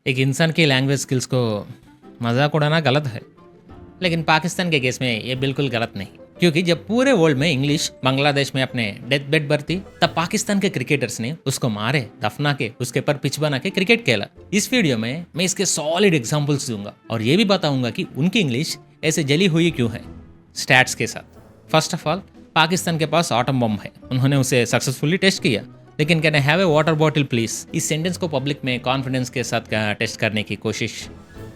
एक इंसान की लैंग्वेज स्किल्स को मजाक उड़ाना गलत है, लेकिन पाकिस्तान के केस में ये बिल्कुल गलत नहीं, क्योंकि जब पूरे वर्ल्ड में इंग्लिश बांग्लादेश में अपने डेथ बेड पर थी, तब पाकिस्तान के क्रिकेटर्स ने उसको मारे, दफना के, उसके पर पिच बना के क्रिकेट खेला। इस वीडियो में मैं इसके सॉलिड एग्जांपल्स दूंगा और ये भी बताऊंगा कि उनकी इंग्लिश ऐसे जली हुई क्यों है, स्टैट्स के साथ। फर्स्ट ऑफ ऑल, पाकिस्तान के पास एटम बम है, उन्होंने उसे सक्सेसफुली टेस्ट किया, लेकिन can I have a water bottle please, इस सेंटेंस को पब्लिक में कॉन्फिडेंस के साथ टेस्ट करने की कोशिश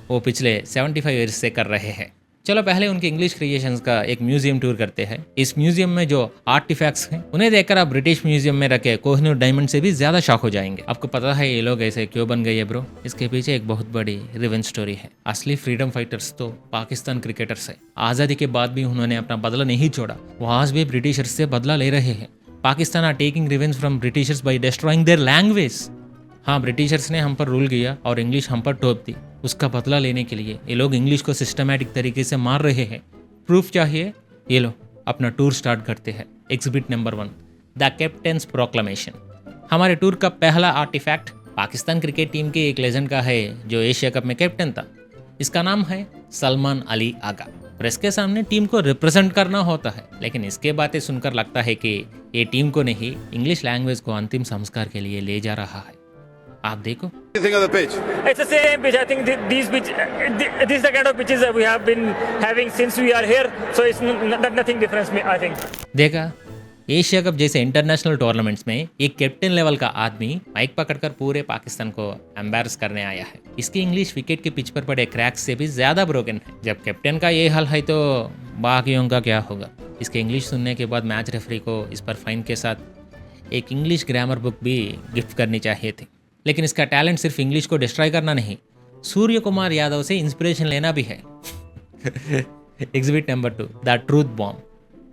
वो पिछले 75 ईयर्स से कर रहे हैं। चलो पहले उनके इंग्लिश क्रिएशंस का एक म्यूजियम टूर करते हैं। इस म्यूजियम में जो आर्टिफैक्ट्स हैं उन्हें देखकर आप ब्रिटिश म्यूजियम में रखे कोहिनूर डायमंड से भी ज्यादा शॉक हो जाएंगे। आपको पता है ये लोग ऐसे क्यों बन गए ब्रो? इसके पीछे एक बहुत बड़ी रिवेंज स्टोरी है। असली फ्रीडम फाइटर्स तो पाकिस्तान क्रिकेटर्स है। आजादी के बाद भी उन्होंने अपना बदला नहीं छोड़ा, वो आज भी ब्रिटिशर्स से बदला ले रहे हैं। Pakistan are taking revenge from britishers by destroying their language. हाँ, ब्रिटिशर्स ने हम पर रूल किया और इंग्लिश हम पर टोप दी। उसका बदला लेने के लिए ये लोग इंग्लिश को सिस्टमैटिक तरीके से मार रहे हैं। प्रूफ चाहिए? ये लो, अपना टूर स्टार्ट करते हैं। Exhibit number 1, the captains proclamation. हमारे टूर का पहला आर्टिफैक्ट पाकिस्तान क्रिकेट टीम के एक लेजेंड का है जो एशिया कप में कैप्टन था। इसका नाम है सलमान अली आगा। प्रेस के सामने टीम को रिप्रेजेंट करना होता है, लेकिन इसके बातें सुनकर लगता है कि ये टीम को नहीं, इंग्लिश लैंग्वेज को अंतिम संस्कार के लिए ले जा रहा है। आप देखो। It's the same pitch. I think these pitch, this is the kind of pitches that we have been having since we are here. So it's nothing different, I think. देखा, एशिया कप जैसे international tournaments में एक captain level का आदमी mic पकड़कर पूरे पाकिस्तान को embarrass करने आया है। इसकी इंग्लिश विकेट के पिच पर पड़े क्रैक्स से भी ज्यादा ब्रोकन है। जब कैप्टन का ये हाल है तो बाकियों का क्या होगा? इसके इंग्लिश सुनने के बाद मैच रेफरी को इस पर फाइन के साथ एक इंग्लिश ग्रामर बुक भी गिफ्ट करनी चाहिए थी। लेकिन इसका टैलेंट सिर्फ इंग्लिश को डिस्ट्रॉय करना नहीं, सूर्य कुमार यादव से इंस्पिरेशन लेना भी है। Exhibit number 2, the truth bomb.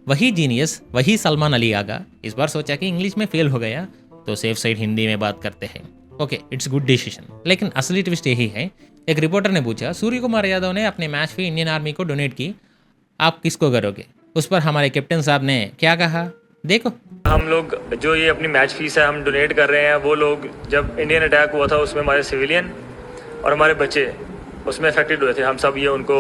वही जीनियस, वही सलमान अली आगा इस बार सोचा कि इंग्लिश में फेल हो गया तो सेफ साइड हिंदी में बात करते हैं। Okay, it's good decision. लेकिन असली ट्विस्ट यही है। एक रिपोर्टर ने पूछा, सूर्य कुमार यादव ने अपने मैच फी इंडियन आर्मी को डोनेट की, आप किसको करोगे? उस पर हमारे कैप्टन साहब ने क्या कहा, देखो। हम लोग जो ये अपनी मैच फीस है हम डोनेट कर रहे हैं, वो लोग जब इंडियन अटैक हुआ था उसमें हमारे सिविलियन और हमारे बच्चे उसमें अफेक्टेड हुए थे, हम सब ये उनको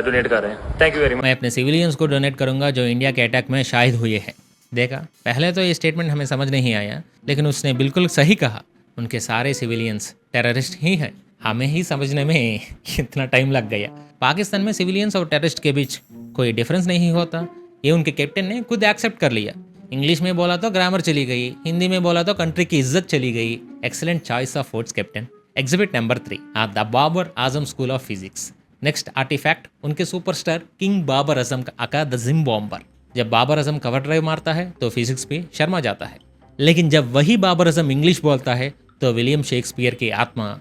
डोनेट कर रहे हैं। Thank you very much. मैं अपने सिविलियंस को डोनेट करूंगा जो इंडिया के अटैक में शहीद हुए हैं। देखा, पहले तो ये स्टेटमेंट हमें समझ नहीं आया, लेकिन उसने बिल्कुल सही कहा। उनके सारे सिविलियंस टेररिस्ट ही हैं। हमें ही समझने में कितना टाइम लग गया। पाकिस्तान में सिविलियंस और टेररिस्ट के बीच कोई डिफरेंस नहीं होता, ये उनके कैप्टन ने खुद एक्सेप्ट कर लिया। इंग्लिश में बोला तो ग्रामर चली गई, हिंदी में बोला तो कंट्री की इज्जत चली गई। Excellent choice of words captain. Exhibit number 3, the Babar Azam school of physics. Next artifact, उनके सुपरस्टार किंग बाबर आजम का द जिम बॉम्बर। जब बाबर आजम कवर ड्राइव मारता है तो फिजिक्स भी शर्मा जाता है, लेकिन जब वही बाबर आजम इंग्लिश बोलता है तो विलियम शेक्सपियर की आत्मा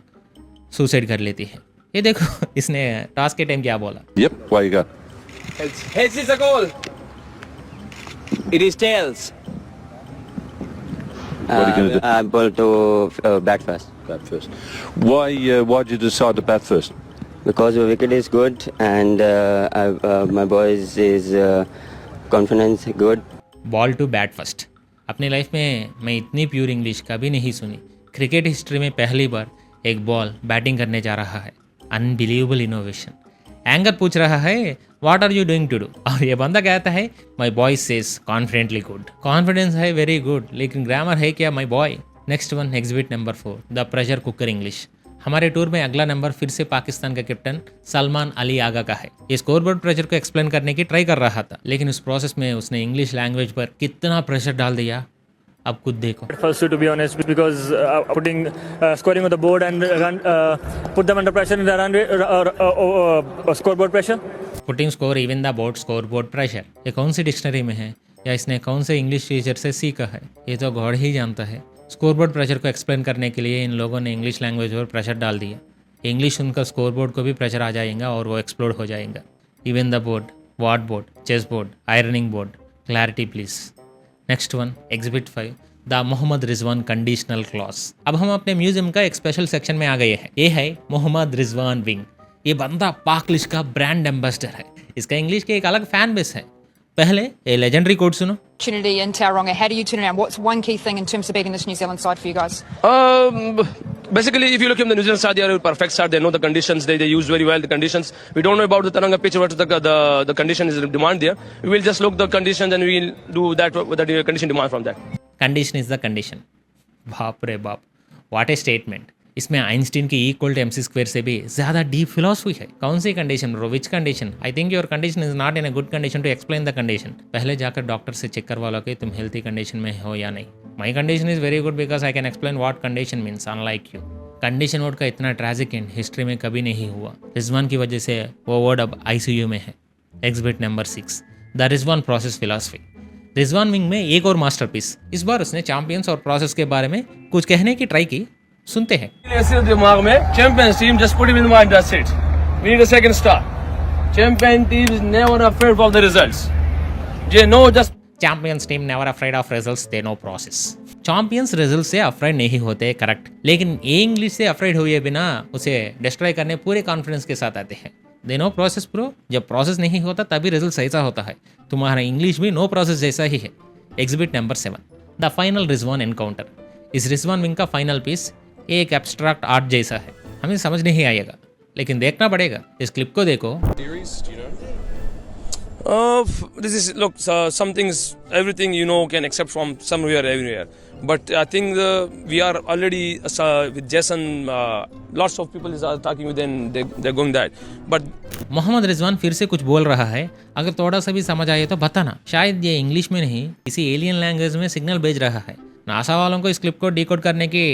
सुसाइड कर लेती है। ये देखो, इसने टॉस के टाइम क्या बोला। Yep, why you got? Heads is a goal. It is tails. What are you going to do? Ball to bat first. Bat first. Why did you decide to bat first? Because the wicket is good and my boys is confidence good. Ball to bat first. अपनी life में मैं इतनी pure English कभी नहीं सुनी। Cricket history में पहली बार एक बॉल बैटिंग करने जा रहा है। Unbelievable innovation. एंगर पूछ रहा है what are you doing to do, और ये बंदा कहता है my boy says confidently good. Confidence है वेरी गुड, लेकिन ग्रामर है क्या my boy? Next one, exhibit number 4, the pressure cooker English. हमारे टूर में अगला नंबर फिर से पाकिस्तान का कैप्टन सलमान अली आगा का है। ये स्कोरबोर्ड प्रेशर को एक्सप्लेन करने की ट्राई कर रहा था, लेकिन उस प्रोसेस में उसने इंग्लिश लैंग्वेज पर कितना प्रेशर डाल दिया, अब खुद देखो। First to be honest, because putting scoring on the board and put them under pressure in the run scoreboard pressure. Putting score even the board scoreboard pressure, ये कौन सी डिक्शनरी में है या इसने कौन से इंग्लिश टीचर से सीखा है, ये तो गॉड ही जानता है। स्कोरबोर्ड प्रेशर को एक्सप्लेन करने के लिए इन लोगों ने इंग्लिश लैंग्वेज पर प्रेशर डाल दिया। इंग्लिश सुनकर स्कोरबोर्ड को भी प्रेशर आ जाएगा और वो एक्सप्लोड हो जाएगा। Even the board, ward board, chess board, ironing board, clarity please. Next one, exhibit 5, the Mohammad Rizwan conditional clause. अब हम अपने म्यूजियम का एक स्पेशल सेक्शन में आ गए हैं। ये है मोहम्मद रिजवान विंग। ये बंदा पाकलिश का ब्रांड एम्बेसडर है। इसका इंग्लिश के एक अलग फैन बेस है। पहले ये लेजेंडरी कोड सुनो। opportunity in Tauranga. How do you turn it around? What's one key thing in terms of beating this New Zealand side for you guys? Basically, if you look at the New Zealand side, they are a perfect side. They know the conditions. They use very well the conditions. We don't know about the Taranga pitch, what the condition is demand there. We will just look the conditions and we will do that what the condition demand from that. Condition is the condition. बाप रे बाप, what a statement. इसमें Einstein की equal to MC square से भी ज़्यादा deep philosophy है. कौन सी condition bro, which condition? I think your condition is not in a good condition to explain the condition. पहले जाकर डॉक्टर से चेक करवा लो कि तुम हेल्थी कंडीशन में हो या नहीं. My condition is very good because I can explain what condition means, unlike you. Condition word का इतना ट्रैजिक एंड हिस्ट्री में कभी नहीं हुआ. रिजवान की वजह से वो वर्ड अब ICU में है. Exhibit number 6, the Rizwan process philosophy. Rizwan wing में एक और मास्टरपीस. इस बार उसने चैंपियंस और प्रोसेस के बारे में कुछ कहने की ट्राई की. सुनते हैं. ऐसे दिमाग में champions team just put him in mind that's it. We need a second star. Champion team is never afraid of the results. They know just champions team never afraid of results, they know process. Champions result से अफ्रेड नहीं होते, correct. लेकिन ये English से afraid हुए बिना उसे डिस्ट्रॉय करने पूरे कॉन्फिडेंस के साथ आते हैं. दे नो प्रोसेस प्रो. जब प्रोसेस नहीं होता तभी रिजल्ट ऐसा होता है. तुम्हारा इंग्लिश भी नो प्रोसेस जैसा ही है. Exhibit number 7, the final Rizwan encounter. इस रिजवान विंग का फाइनल पीस एक एब्स्ट्रैक्ट आर्ट जैसा है. हमें समझ नहीं आएगा लेकिन देखना पड़ेगा. इस क्लिप को देखो. This is look some things everything can accept from somewhere everywhere, but I think we are already with Jason, lots of people are talking with them, they're going that, but Mohammad Rizwan फिर से कुछ बोल रहा है. अगर थोड़ा सा भी समझ आए तो बताना. शायद ये इंग्लिश में नहीं किसी एलियन लैंग्वेज में सिग्नल भेज रहा है. नासा वालों को इस क्लिप को डिकोड करने की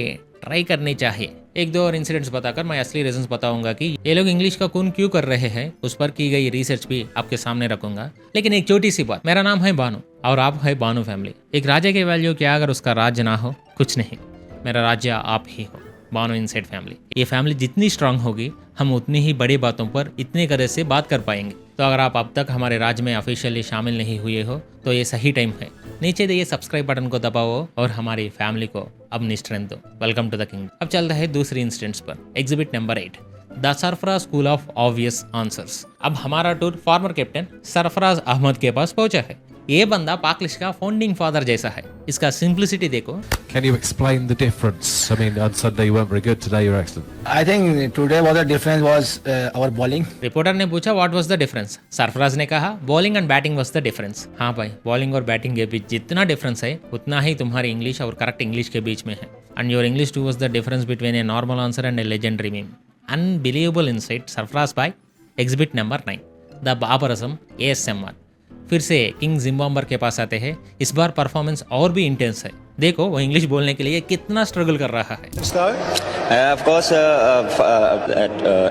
ट्राई करनी चाहिए. एक दो और इंसिडेंट्स बताकर मैं असली रीजंस बताऊंगा कि ये लोग इंग्लिश का खून क्यों कर रहे हैं. उस पर की गई रिसर्च भी आपके सामने रखूंगा. लेकिन एक छोटी सी बात, मेरा नाम है बानू और आप है बानू फैमिली. एक राजा की वैल्यू क्या अगर उसका राज्य ना हो? कुछ नहीं. मेरा राज्य आप ही हो, बानू इनसाइड फैमिली. ये फैमिली जितनी स्ट्रांग होगी हम उतनी ही बड़ी बातों पर इतने कदर से बात कर पाएंगे. तो अगर आप अब तक हमारे राज्य में ऑफिशियली शामिल नहीं हुए हो तो ये सही टाइम है. नीचे दिए सब्सक्राइब बटन को दबाओ और हमारी फैमिली को अपनी स्ट्रेंथ दो. Welcome to the king. अब चलता है दूसरी इंस्टेंट्स पर. Exhibit number 8, the Sarfaraz school of obvious answers. अब हमारा tour former captain Sarfaraz Ahmed के पास पहुंचा है. ये बंदा पाकलिश का फाउंडिंग फादर जैसा है. इसका सिंप्लिसिटी देखो. Can you explain the difference? I mean, on Sunday you weren't very good, today you're excellent. I think today what the difference was our bowling. Reporter ने पूछा what was the difference. Sarfaraz ने कहा bowling and batting was the difference. हाँ भाई, bowling और batting के बीच जितना difference है उतना ही तुम्हारी इंग्लिश और करेक्ट इंग्लिश के बीच में है. And your English too was the difference between a normal answer and a legendary meme. Unbelievable insight Sarfaraz बाय. Exhibit number 9, the Babarism ASMR. फिर से किंग जिम्बाब्वे के पास आते हैं. इस बार परफॉर्मेंस और भी इंटेंस है. देखो वो इंग्लिश बोलने के लिए कितना स्ट्रगल कर रहा है. Of course,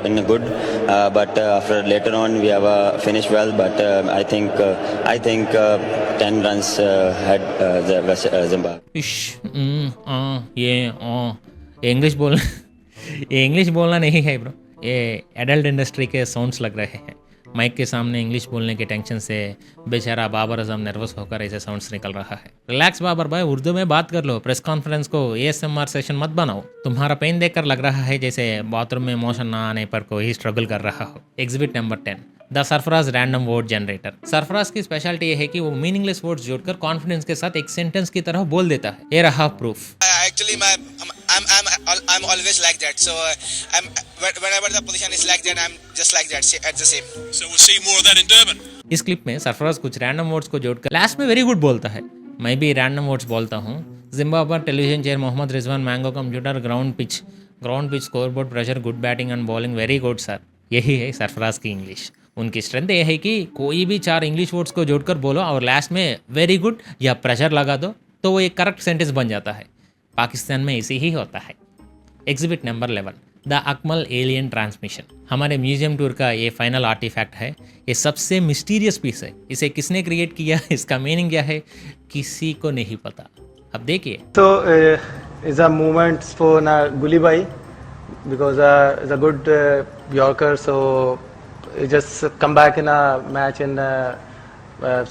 in a good, but after later on we have finished well. But I think 10 runs had the Zimbabwe. ये इंग्लिश बोल ये इंग्लिश बोलना नहीं है ब्रो. ये एडल्ट इंडस्ट्री के साउंड्स लग रहे हैं. माइक के सामने इंग्लिश बोलने के टेंशन से बेचारा बाबर आजम नर्वस होकर ऐसे साउंड्स निकल रहा है. रिलैक्स बाबर भाई, उर्दू में बात कर लो. प्रेस कॉन्फ्रेंस को ASMR सेशन मत बनाओ. तुम्हारा पेन देखकर लग रहा है जैसे बाथरूम में मोशन ना आने पर कोई स्ट्रगल कर रहा हो. Exhibit number 10, the Sarfaraz random word generator. Sarfaraz की स्पेशलिटी ये है कि वो मीनिंगलेस वर्ड्स जोड़कर कॉन्फिडेंस के साथ एक सेंटेंस की तरह बोल देता है. ये रहा proof. Actually, I'm always like that. So whenever the position is like that, I'm just like that at the same. So we'll see more of that in Durban. इस क्लिप में सरफराज कुछ रैंडम वर्ड्स को जोड़कर last में very good बोलता है. मैं भी रैंडम वर्ड्स बोलता हूँ. Zimbabwe television chair Mohammad Rizwan, mango computer, ground pitch scoreboard pressure, good batting and bowling, very good sir. यही है सरफराज की इंग्लिश. उनकी स्ट्रेंथ ये है कि कोई भी 4 इंग्लिश वर्ड्स को जोड़कर बोलो और लास्ट में वेरी गुड या प्रेशर लगा दो तो वो एक करेक्ट सेंटेंस बन जाता है. पाकिस्तान में इसी ही होता है. Exhibit number 11, the Akmal alien transmission. हमारे म्यूजियम टूर का ये फाइनल आर्टिफैक्ट है. ये सबसे मिस्टीरियस पीस है. इसे किसने क्रिएट किया, इसका मीनिंग क्या है, किसी को नहीं पता. अब देखिए. So is a movement for Guli Bhai because is a good Yorker, so he just come back in a match in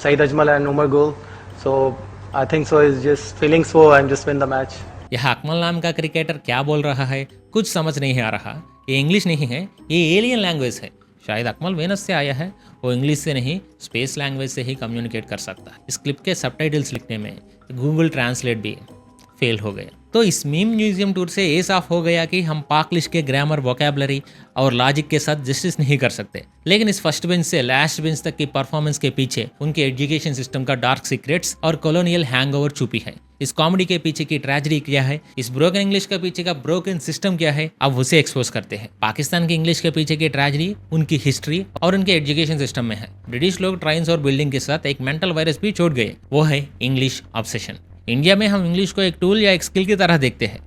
Saeed Ajmal and Umar goal. So I think so is just feeling so and just win the match. यह अकमल नाम का cricketer क्या बोल रहा है कुछ समझ नहीं आ रहा. ये इंग्लिश नहीं है, ये एलियन लैंग्वेज है. शायद अकमल वेनस से आया है, वो इंग्लिश से नहीं स्पेस लैंग्वेज से ही कम्युनिकेट कर सकता है। इस क्लिप के सबटाइटल्स लिखने में गूगल ट्रांसलेट भी फेल हो गया। तो इस मीम म्यूजियम टूर से ये साफ हो गया कि हम पाकलिश के ग्रामर, वोकैबुलरी और लॉजिक के साथ जस्टिस नहीं कर सकते। लेकिन इस फर्स्ट बेंच से लास्ट बेंच तक की परफॉर्मेंस के पीछे उनके एजुकेशन सिस्टम का डार्क सीक्रेट्स और कॉलोनियल हैंगओवर छुपी है। इस कॉमेडी के पीछे की ट्रेजेडी क्या है, इस ब्रोकन इंग्लिश के पीछे का ब्रोकन सिस्टम क्या है, अब उसे एक्सपोज करते हैं। पाकिस्तान की इंग्लिश के पीछे की ट्रेजेडी उनकी हिस्ट्री और उनके एजुकेशन सिस्टम में है। ब्रिटिश लोग ट्रेन्स और बिल्डिंग के साथ एक मेंटल वायरस भी छोड़ गए, वो है इंग्लिश ऑब्सेशन। इंडिया में हम इंग्लिश को एक टूल या एक स्किल की तरह देखते हैं,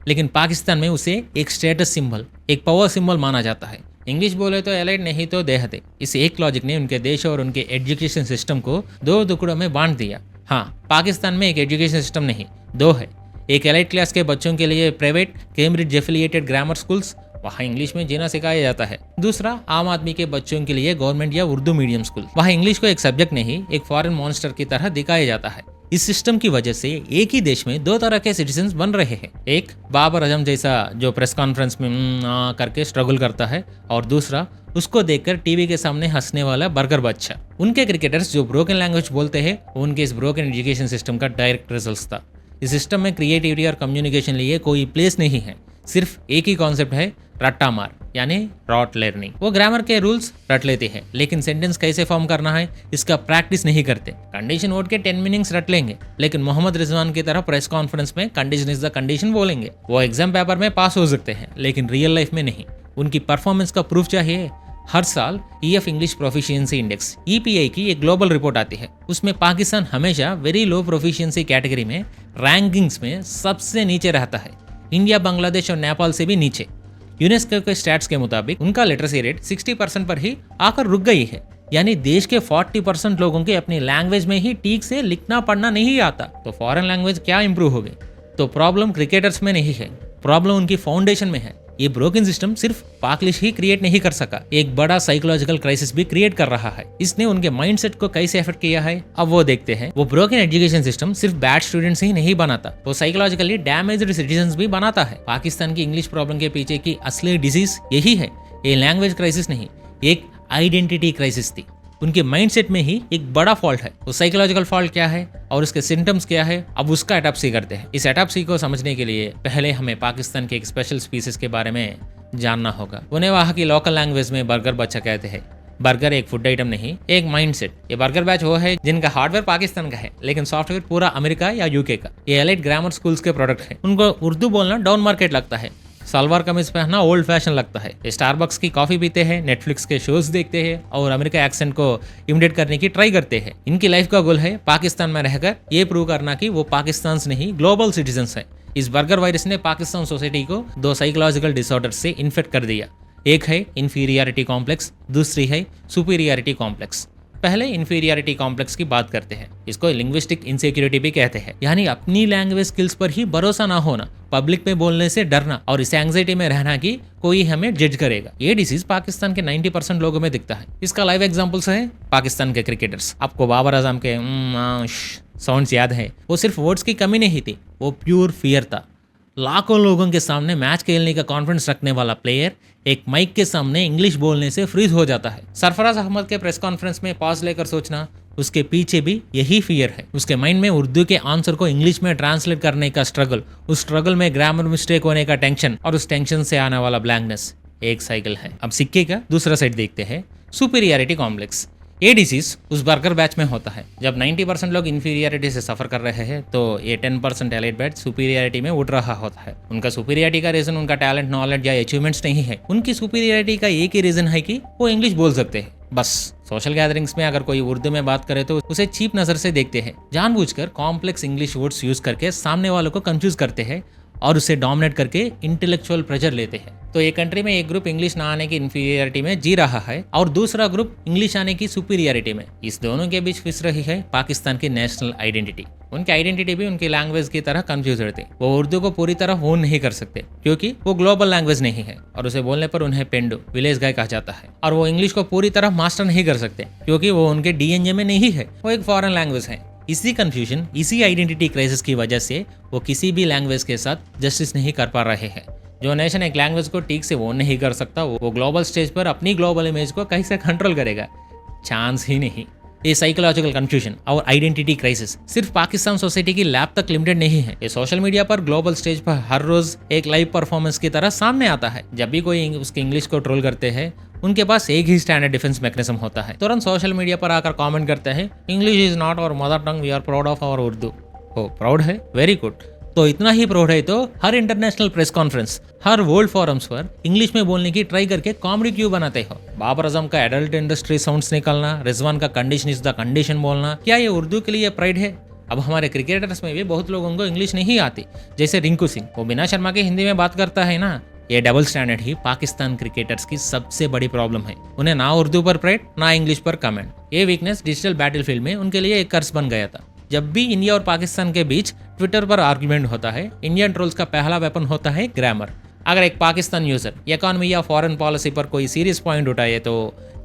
लेकिन पाकिस्तान में उसे एक स्टेटस सिंबल, एक पावर सिंबल माना जाता है। इंग्लिश बोले तो एलाइट, नहीं तो देहते। इस एक लॉजिक ने उनके देश और उनके एजुकेशन सिस्टम को दो टुकड़ों में बांट दिया। हाँ, पाकिस्तान में एक एजुकेशन सिस्टम नहीं, दो है। एक एलाइट क्लास के बच्चों के लिए private Cambridge affiliated grammar schools, वहाँ इंग्लिश में जीना सिखाया जाता है। दूसरा आम आदमी के बच्चों के लिए गवर्नमेंट या उर्दू मीडियम स्कूल, वहाँ इंग्लिश को एक सब्जेक्ट नहीं एक फॉरेन मॉन्स्टर की तरह दिखाया जाता है। इस सिस्टम की वजह से एक ही देश में दो तरह के सिटीजन बन रहे हैं। एक बाबर आजम जैसा जो प्रेस कॉन्फ्रेंस में करके स्ट्रगल करता है, और दूसरा उसको देखकर टीवी के सामने हंसने वाला बर्गर बच्चा। उनके क्रिकेटर्स जो ब्रोकन लैंग्वेज बोलते हैं, उनके इस ब्रोकन एजुकेशन सिस्टम का डायरेक्ट रिजल्ट था। इस सिस्टम में क्रिएटिविटी और कम्युनिकेशन लिए कोई प्लेस नहीं है। सिर्फ एक ही कॉन्सेप्ट है, रट्टा मार, यानी रॉट लर्निंग। वो ग्रामर के रूल्स रट लेते हैं, लेकिन सेंटेंस कैसे फॉर्म करना है इसका प्रैक्टिस नहीं करते। कंडीशन वोट के 10 मीनिंग्स रट लेंगे, लेकिन मोहम्मद रिजवान की तरह प्रेस कॉन्फ्रेंस में कंडीशन इज द कंडीशन बोलेंगे। वो एग्जाम पेपर में पास हो सकते हैं, लेकिन रियल लाइफ में नहीं। उनकी परफॉर्मेंस का प्रूफ चाहिए। हर साल EF English proficiency index EPI की एक ग्लोबल रिपोर्ट आती है। उसमें पाकिस्तान हमेशा वेरी लो प्रोफिशिएंसी कैटेगरी में रैंकिंग्स में सबसे नीचे रहता है। इंडिया, बांग्लादेश और नेपाल से भी नीचे। यूनेस्को के स्टैट्स के मुताबिक उनका लिटरेसी रेट 60% पर ही आकर रुक गई है, यानी देश के 40% लोगों के अपनी लैंग्वेज में ही ठीक से लिखना पढ़ना नहीं आता, तो फॉरेन लैंग्वेज क्या इंप्रूव होगी। तो प्रॉब्लम क्रिकेटर्स में नहीं है, प्रॉब्लम उनकी फाउंडेशन में है। ये ब्रोकन सिस्टम सिर्फ पाकलिश ही क्रिएट नहीं कर सका, एक बड़ा साइकोलॉजिकल क्राइसिस भी क्रिएट कर रहा है। इसने उनके माइंडसेट को कैसे अफेक्ट किया है, अब वो देखते हैं। वो ब्रोकन एजुकेशन सिस्टम सिर्फ बैड स्टूडेंट्स ही नहीं बनाता, वो साइकोलॉजिकली डैमेज्ड सिटीजंस भी बनाता है। पाकिस्तान की इंग्लिश प्रॉब्लम के पीछे की असली डिजीज यही है। ये लैंग्वेज क्राइसिस नहीं, एक आइडेंटिटी क्राइसिस थी। उनके माइंडसेट में ही एक बड़ा फॉल्ट है। वो साइकोलॉजिकल फॉल्ट क्या है और उसके सिम्टम्स क्या है, अब उसका एटॉप्सी करते हैं। इस एटॉप्सी को समझने के लिए पहले हमें पाकिस्तान के एक स्पेशल स्पीसीज के बारे में जानना होगा। उन्हें वहाँ की लोकल लैंग्वेज में बर्गर बच्चा कहते हैं। बर्गर एक फूड आइटम नहीं, एक माइंडसेट। ये बर्गर बैच वो है जिनका हार्डवेयर पाकिस्तान का है, लेकिन सॉफ्टवेयर पूरा अमेरिका या यूके का। ये एलाइट ग्रामर स्कूल्स के प्रोडक्ट है। उनको उर्दू बोलना डाउन मार्केट लगता है, सलवार कमीज पहनना ओल्ड फैशन लगता है। स्टारबक्स की कॉफी पीते हैं, नेटफ्लिक्स के शोज देखते हैं और अमेरिका एक्सेंट को इमिटेट करने की ट्राई करते हैं। इनकी लाइफ का गोल है पाकिस्तान में रहकर ये प्रूव करना कि वो पाकिस्तान से नहीं ग्लोबल सिटीजन्स है। इस बर्गर वायरस ने पाकिस्तान सोसाइटी को दो साइकोलॉजिकल डिसऑर्डर से इन्फेक्ट कर दिया। एक है इंफीरियरिटी कॉम्प्लेक्स, दूसरी है सुपीरियरिटी कॉम्प्लेक्स। पहले इंफीरियरिटी कॉम्प्लेक्स की बात करते हैं। इसको लिंग्विस्टिक इनसिक्योरिटी भी कहते हैं, यानी अपनी लैंग्वेज स्किल्स पर ही भरोसा ना होना, पब्लिक में बोलने से डरना और इस एंग्जाइटी में रहना कि कोई हमें जज करेगा। ये डिसीज पाकिस्तान के 90% लोगों में दिखता है। इसका लाइव एग्जांपल्स है पाकिस्तान के क्रिकेटर्स। आपको बाबर आजम के साउंड्स याद है, वो सिर्फ वर्ड्स की कमी नहीं थी, वो प्योर फियर था। लाखों लोगों के सामने मैच खेलने का कॉन्फिडेंस रखने वाला प्लेयर एक माइक के सामने इंग्लिश बोलने से फ्रीज हो जाता है। सरफराज अहमद के प्रेस कॉन्फ्रेंस में पॉज लेकर सोचना, उसके पीछे भी यही फियर है। उसके माइंड में उर्दू के आंसर को इंग्लिश में ट्रांसलेट करने का स्ट्रगल, उस स्ट्रगल में ग्रामर मिस्टेक होने का टेंशन और उस टेंशन से आने वाला ब्लैंकनेस एक साइकिल है। अब सिक्के का दूसरा साइड देखते हैं, सुपीरियरिटी कॉम्प्लेक्स। ये डिसीज उस बर्गर बैच में होता है। जब 90% लोग इंफीरियरिटी से सफर कर रहे हैं, तो ये 10% एलाइट बैच सुपीरियरिटी में उड़ रहा होता है। उनका सुपीरियरिटी का रीजन उनका टैलेंट, नॉलेज या अचीवमेंट्स नहीं है। उनकी सुपीरियरिटी का एक ही रीजन है कि वो इंग्लिश बोल सकते हैं, बस। सोशल गैदरिंग्स में अगर कोई उर्दू में बात करे तो उसे चीप नजर से देखते हैं, जानबूझकर कॉम्प्लेक्स इंग्लिश वर्ड्स यूज करके सामने वालों को कंफ्यूज करते हैं और उसे डोमिनेट करके इंटेलेक्चुअल प्रेशर लेते हैं। तो ये कंट्री में एक ग्रुप इंग्लिश ना आने की इंफीरियरिटी में जी रहा है और दूसरा ग्रुप इंग्लिश आने की सुपीरियरिटी में। इस दोनों के बीच फिस रही है पाकिस्तान की नेशनल आइडेंटिटी। उनकी आइडेंटिटी भी उनकी लैंग्वेज की तरह कंफ्यूज रहती। वो उर्दू को पूरी तरह ओन नहीं कर सकते क्योंकि वो ग्लोबल लैंग्वेज नहीं है और उसे बोलने पर उन्हें पेंडू, विलेज गाय कहा जाता है। और वो इंग्लिश को पूरी तरह मास्टर नहीं कर सकते क्योंकि वो उनके डीएनए में नहीं है, वो एक फॉरेन लैंग्वेज है। इसी कंफ्यूजन, इसी आइडेंटिटी क्राइसिस की वजह से वो किसी भी लैंग्वेज के साथ जस्टिस नहीं कर पा रहे हैं। जो नेशन एक लैंग्वेज को ठीक से ओन नहीं कर सकता वो ग्लोबल स्टेज पर अपनी ग्लोबल इमेज को कैसे कंट्रोल करेगा? चांस ही नहीं। ये साइकोलॉजिकल कंफ्यूजन और आइडेंटिटी क्राइसिस सिर्फ पाकिस्तान सोसाइटी की लैब तक लिमिटेड नहीं है। ये सोशल मीडिया पर ग्लोबल स्टेज पर हर रोज एक लाइव परफॉर्मेंस की तरह सामने आता है। जब भी कोई उसके इंग्लिश को ट्रोल करते हैं उनके पास एक ही स्टैंडर्ड डिफेंस मैकेनिज्म होता है, तुरंत सोशल मीडिया पर आकर कमेंट करते हैं English is not our mother tongue, we are proud of our Urdu. हो प्राउड है, वेरी गुड। तो इतना ही प्राउड है तो हर इंटरनेशनल प्रेस कॉन्फ्रेंस, हर वर्ल्ड फोरम्स पर इंग्लिश में बोलने की ट्राई करके कॉमेडी क्यों बनाते हो? बाबर आजम का एडल्ट इंडस्ट्री साउंड्स निकलना, रिजवान का कंडीशन इज द कंडीशन बोलना, क्या ये उर्दू के लिए प्राइड है? अब हमारे क्रिकेटर्स में भी बहुत लोगों को इंग्लिश नहीं आती, जैसे रिंकू सिंह, वो बिना शर्मा के हिंदी में बात करता है ना। ये डबल स्टैंडर्ड ही पाकिस्तान क्रिकेटर्स की सबसे बड़ी प्रॉब्लम है। उन्हें ना उर्दू पर प्राइड ना इंग्लिश पर कमेंट। ये वीकनेस डिजिटल बैटलफील्ड में उनके लिए एक कर्स बन गया था। जब भी इंडिया और पाकिस्तान के बीच ट्विटर पर आर्ग्यूमेंट होता है, इंडियन ट्रोल्स का पहला वेपन होता है ग्रामर। अगर एक पाकिस्तान यूजर इकोनॉमी या फॉरेन पॉलिसी पर कोई सीरियस पॉइंट उठाए तो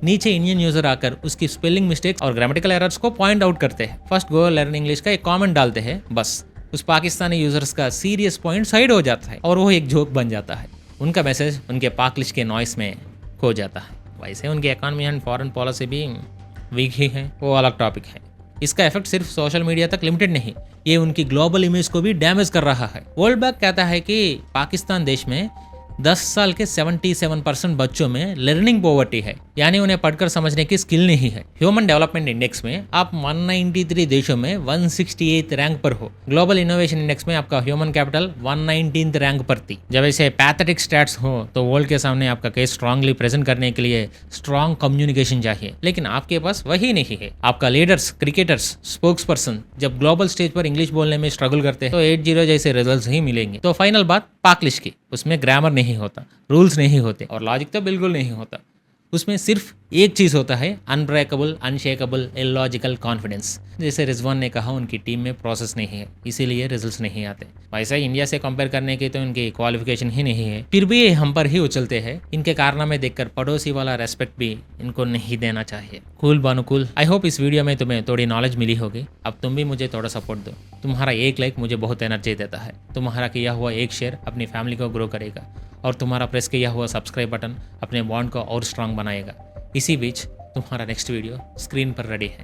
नीचे इंडियन यूजर आकर उसकी स्पेलिंग मिस्टेक्स और ग्रामेटिकल एरर्स को पॉइंट आउट करते हैं। फर्स्ट गो लर्न इंग्लिश का एक कमेंट डालते हैं, बस उस पाकिस्तानी यूजर्स का सीरियस पॉइंट साइड हो जाता है और वो एक जोक बन जाता है। उनका मैसेज उनके पाकलिश के नॉइस में खो जाता है। वैसे उनकी इकोनॉमी एंड फॉरेन पॉलिसी भी वीक ही है, वो अलग टॉपिक है। इसका इफेक्ट सिर्फ सोशल मीडिया तक लिमिटेड नहीं, ये उनकी ग्लोबल इमेज को भी डैमेज कर रहा है। वर्ल्ड बैंक कहता है कि पाकिस्तान देश में 10 साल के 77% बच्चों में लर्निंग पॉवर्टी है, यानी उन्हें पढ़कर समझने की स्किल नहीं है। ह्यूमन डेवलपमेंट इंडेक्स में आप 193 देशों में 168 रैंक पर हो। ग्लोबल इनोवेशन इंडेक्स में आपका ह्यूमन कैपिटल 119 रैंक पर थी। जब ऐसे पैथेटिक स्टैट्स हो तो वर्ल्ड के सामने आपका केस स्ट्रांगली प्रेजेंट करने के लिए स्ट्रांग कम्युनिकेशन चाहिए, लेकिन आपके पास वही नहीं है। आपका लीडर्स, क्रिकेटर्स, स्पोक्स पर्सन जब ग्लोबल स्टेज पर इंग्लिश बोलने में स्ट्रगल करते हैं तो 8-0 जैसे रिजल्ट्स ही मिलेंगे। तो फाइनल बात पाकलिश की, उसमें ग्रामर नहीं होता, रूल्स नहीं होते और लॉजिक तो बिल्कुल नहीं होता। उसमें सिर्फ एक चीज़ होता है, अनब्रेकेबल, अनशेकेबल, इलॉजिकल कॉन्फिडेंस। जैसे रिजवान ने कहा उनकी टीम में प्रोसेस नहीं है, इसीलिए रिजल्ट्स नहीं आते। वैसा ही इंडिया से कंपेयर करने की तो इनकी क्वालिफिकेशन ही नहीं है, फिर भी ये हम पर ही उछलते हैं। इनके कारनामे देखकर पड़ोसी वाला रेस्पेक्ट भी इनको नहीं देना चाहिए। Cool Banu cool. I hope इस वीडियो में तुम्हें थोड़ी नॉलेज मिली होगी। अब तुम भी मुझे थोड़ा सपोर्ट दो। तुम्हारा एक लाइक मुझे बहुत एनर्जी देता है। तुम्हारा किया हुआ एक शेयर अपनी फैमिली को ग्रो करेगा और तुम्हारा प्रेस किया हुआ सब्सक्राइब बटन अपने बॉन्ड को और स्ट्रांग बनाएगा। इसी बीच तुम्हारा नेक्स्ट वीडियो स्क्रीन पर रेडी है।